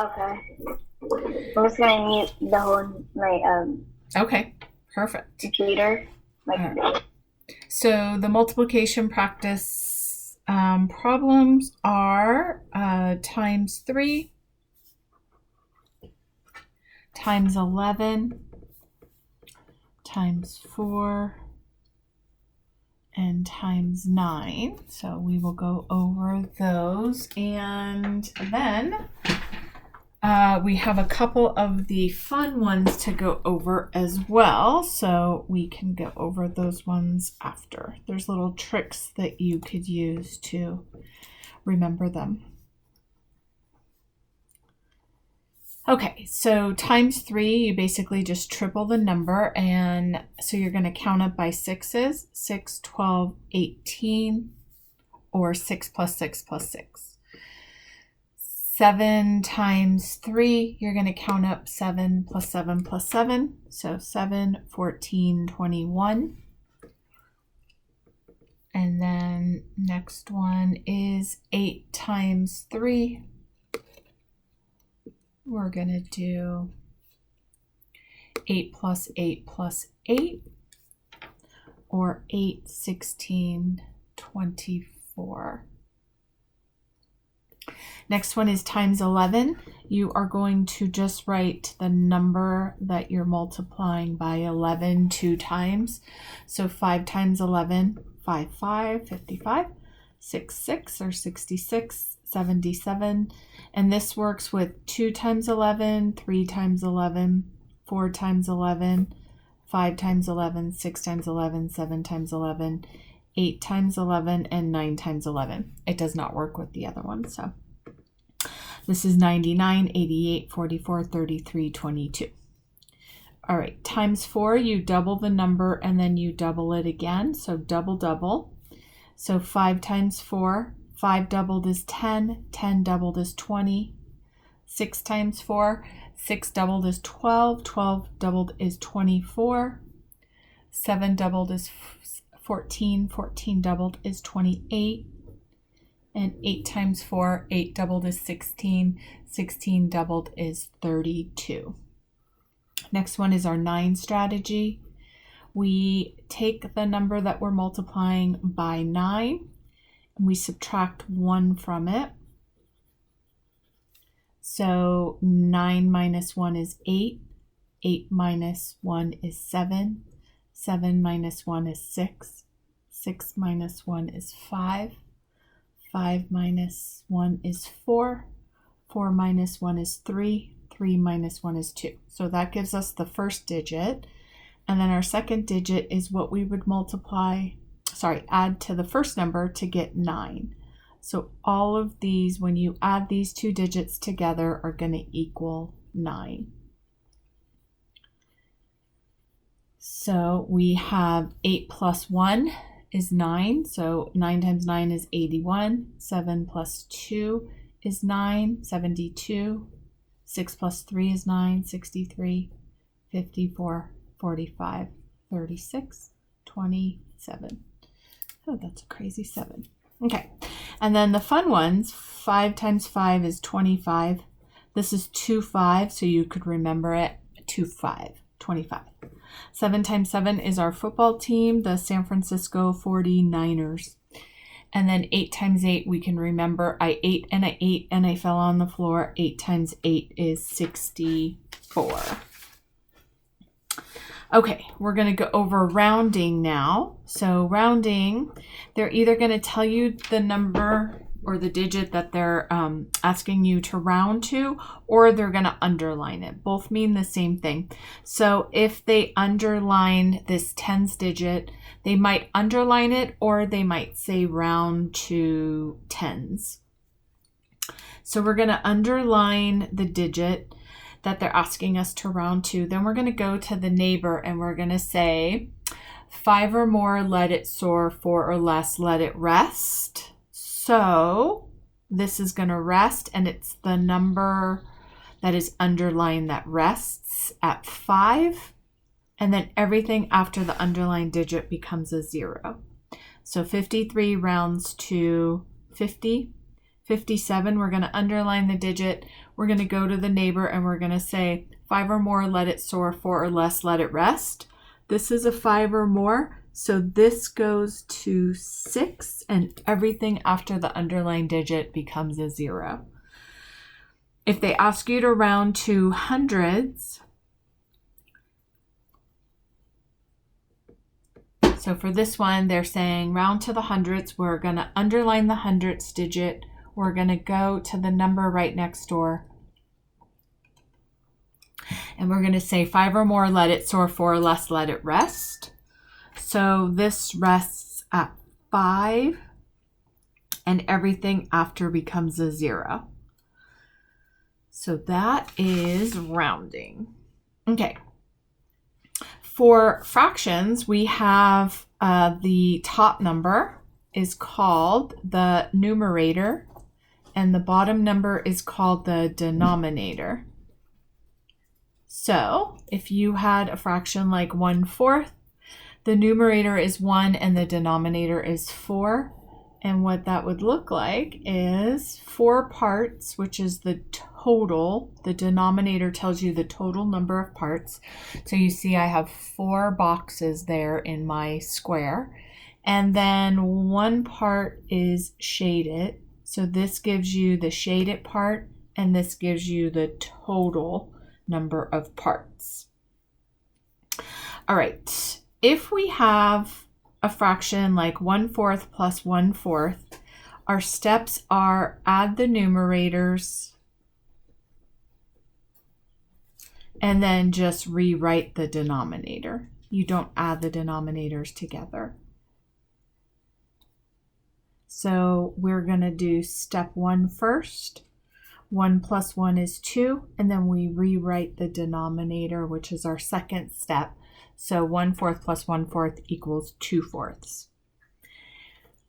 Okay. I'm just gonna mute the whole my Okay, perfect. computer. So the multiplication practice problems are times 3, times 11, times 4, and times 9. So we will go over those, and then we have a couple of the fun ones to go over as well, so we can go over those ones after. There's little tricks that you could use to remember them. Okay, so times 3, you basically just triple the number, and so you're going to count up by 6s, 6, 12, 18, or 6 plus 6 plus 6. 7 times 3, you're going to count up 7 plus 7 plus 7, so 7, 14, 21. And then next one is 8 times 3. We're going to do 8 plus 8 plus 8, or 8, 16, 24. Next one is times 11. You are going to just write the number that you're multiplying by 11 2 times. So 5 times 11, 5, 5, 55, 6, 6, or 66, 77. And this works with 2 times 11, 3 times 11, 4 times 11, 5 times 11, 6 times 11, 7 times 11, 8 times 11, and 9 times 11. It does not work with the other one, so this is 99, 88, 44, 33, 22. All right, times 4, you double the number and then you double it again. So double, double. So 5 times 4, 5 doubled is 10, 10 doubled is 20. 6 times 4, 6 doubled is 12, 12 doubled is 24. 7 doubled is 14, 14 doubled is 28. And 8 times 4, 8 doubled is 16, 16 doubled is 32. Next one is our 9 strategy. We take the number that we're multiplying by 9, and we subtract 1 from it. So 9 minus 1 is 8, 8 minus 1 is 7, 7 minus 1 is 6, 6 minus 1 is 5, 5 minus 1 is 4, 4 minus 1 is 3, 3 minus 1 is 2. So that gives us the first digit. And then our second digit is what we would add to the first number to get 9. So all of these, when you add these two digits together, are going to equal 9. So we have 8 plus 1 is 9. So 9 times 9 is 81. 7 plus 2 is 9, 72. 6 plus 3 is 9, 63. 54, 45, 36, 27. Oh, that's a crazy 7. Okay, and then the fun ones, 5 times 5 is 25. This is 2 5, so you could remember it, 2 5, 25. 7 times 7 is our football team, the San Francisco 49ers. And then 8 times 8, we can remember I ate and I ate and I fell on the floor. 8 times 8 is 64. Okay, we're going to go over rounding now. So rounding, they're either going to tell you the number or the digit that they're asking you to round to, or they're going to underline it. Both mean the same thing. So if they underline this tens digit, they might underline it, or they might say round to tens. So we're going to underline the digit that they're asking us to round to. Then we're going to go to the neighbor and we're going to say 5 or more, let it soar. 4 or less, let it rest. So this is going to rest, and it's the number that is underlined that rests at 5. And then everything after the underlined digit becomes a 0. So 53 rounds to 50. 57, we're going to underline the digit. We're going to go to the neighbor and we're going to say 5 or more, let it soar, 4 or less, let it rest. This is a 5 or more, so this goes to 6, and everything after the underlined digit becomes a 0. If they ask you to round to hundreds, so for this one, they're saying round to the hundreds. We're going to underline the hundreds digit. We're going to go to the number right next door. And we're going to say 5 or more, let it soar, 4 or less, let it rest. So this rests at 5, and everything after becomes a 0. So that is rounding. Okay. For fractions, we have the top number is called the numerator, and the bottom number is called the denominator. So if you had a fraction like 1/4, the numerator is 1 and the denominator is 4. And what that would look like is 4 parts, which is the total. The denominator tells you the total number of parts. So you see I have 4 boxes there in my square. And then 1 part is shaded. So this gives you the shaded part, and this gives you the total number of parts. All right, if we have a fraction like 1/4 plus 1/4, our steps are add the numerators and then just rewrite the denominator. You don't add the denominators together. So we're going to do step 1 first. 1 plus 1 is 2, and then we rewrite the denominator, which is our second step. So 1/4 plus 1/4 equals 2/4.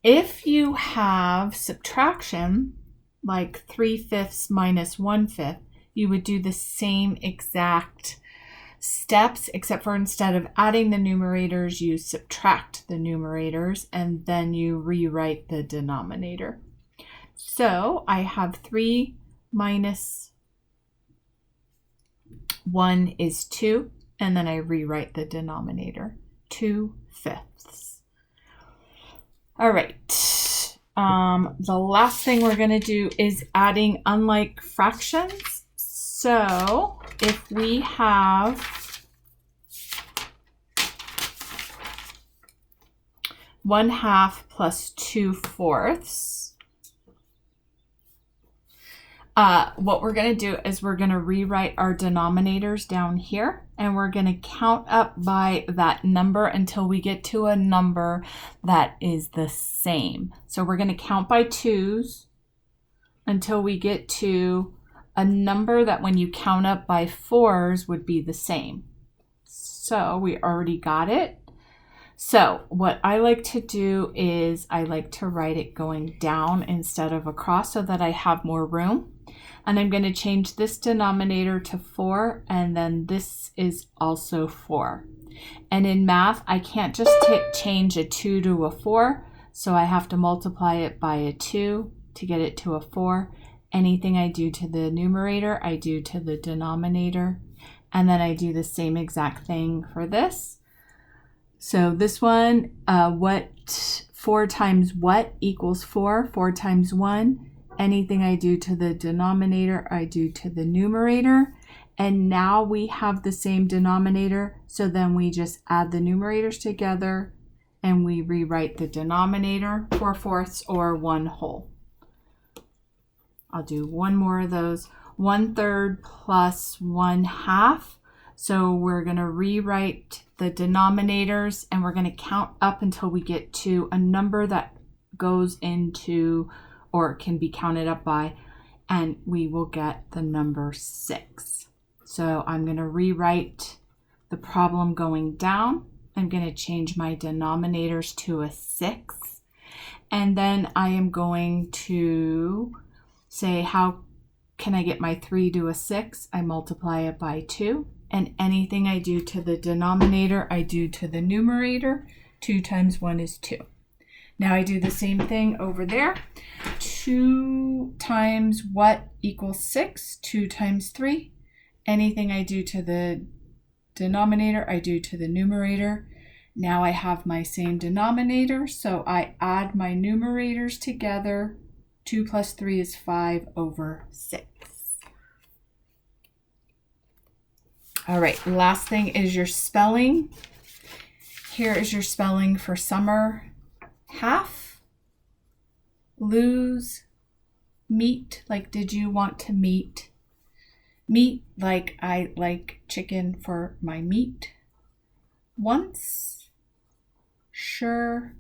If you have subtraction, like 3/5 minus 1/5, you would do the same exact steps, except for instead of adding the numerators, you subtract the numerators, and then you rewrite the denominator. So I have 3 minus 1 is 2. And then I rewrite the denominator, 2/5. All right. The last thing we're going to do is adding unlike fractions. So if we have 1/2 plus 2/4, what we're going to do is we're going to rewrite our denominators down here, and we're going to count up by that number until we get to a number that is the same. So we're going to count by 2s until we get to a number that when you count up by 4s would be the same. So we already got it. So what I like to do is I like to write it going down instead of across so that I have more room. And I'm going to change this denominator to 4, and then this is also 4. And in math, I can't just change a 2 to a 4, so I have to multiply it by a 2 to get it to a 4. Anything I do to the numerator, I do to the denominator, and then I do the same exact thing for this. So this one, 4 times what equals 4? 4 times 1. Anything I do to the denominator, I do to the numerator. And now we have the same denominator, so then we just add the numerators together and we rewrite the denominator, 4/4 or 1 whole. I'll do one more of those. 1/3 plus 1/2. So we're going to rewrite the denominators, and we're going to count up until we get to a number that goes into or can be counted up by, and we will get the number 6. So I'm going to rewrite the problem going down. I'm going to change my denominators to a 6, and then I am going to say, how can I get my 3 to a 6? I multiply it by 2, and anything I do to the denominator, I do to the numerator. 2 times 1 is 2. Now I do the same thing over there. 2 times what equals 6? 2 times 3. Anything I do to the denominator, I do to the numerator. Now I have my same denominator, so I add my numerators together. 2 plus 3 is 5 over 6. All right, last thing is your spelling. Here is your spelling for summer. Half, lose, meet, like did you want to meet? Meat, like I like chicken for my meat. Once, sure,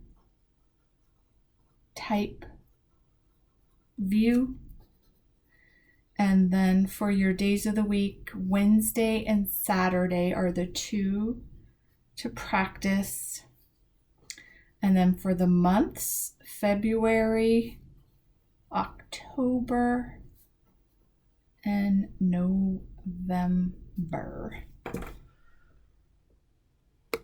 type, view. And then for your days of the week, Wednesday and Saturday are the 2 to practice. And then for the months, February, October, and November.